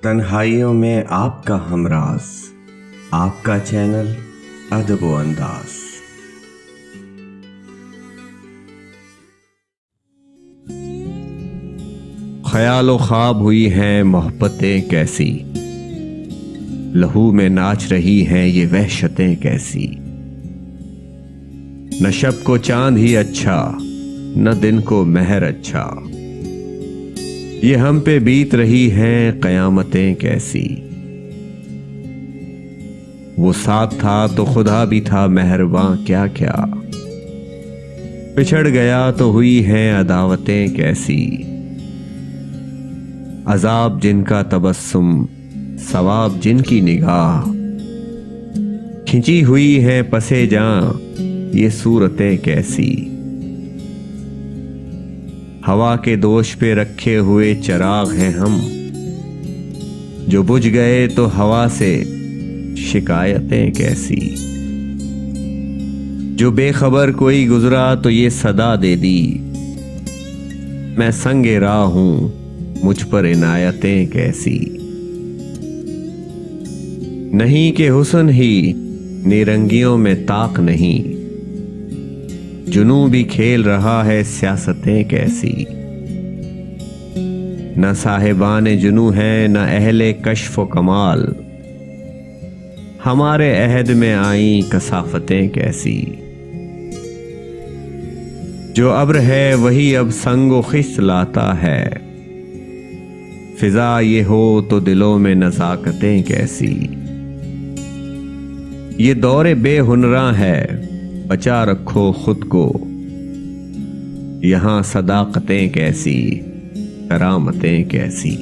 तन्हाइयों में आपका हमराज, आपका चैनल अदब व अंदाज। ख्यालो ख्वाब हुई हैं मोहब्बतें कैसी, लहू में नाच रही हैं ये वहशतें कैसी। न शब को चांद ही अच्छा, न दिन को मेहर अच्छा, ये हम पे बीत रही हैं कयामतें कैसी। वो साथ था तो खुदा भी था मेहरबां क्या क्या, पिछड़ गया तो हुई हैं अदावतें कैसी। अजाब जिनका तबस्सुम, सवाब जिनकी निगाह, खिंची हुई हैं पसे जां ये सूरतें कैसी। हवा के दोष पे रखे हुए चिराग हैं हम, जो बुझ गए तो हवा से शिकायतें कैसी। जो बेखबर कोई गुजरा तो ये सदा दे दी, मैं संगे राह हूं मुझ पर इनायतें कैसी। नहीं कि हुस्न ही निरंगियों में ताक नहीं, जुनू भी खेल रहा है सियासतें कैसी। न साहिबान जुनू है न अहले कश्फ व कमाल, हमारे अहद में आई कसाफतें कैसी। जो अब्र है वही अब संगो खिस लाता है, फिजा ये हो तो दिलों में नज़ाकतें कैसी। ये दौरे बेहुनरा है, बचा रखो खुद को, यहां सदाकतें कैसी, करामतें कैसी।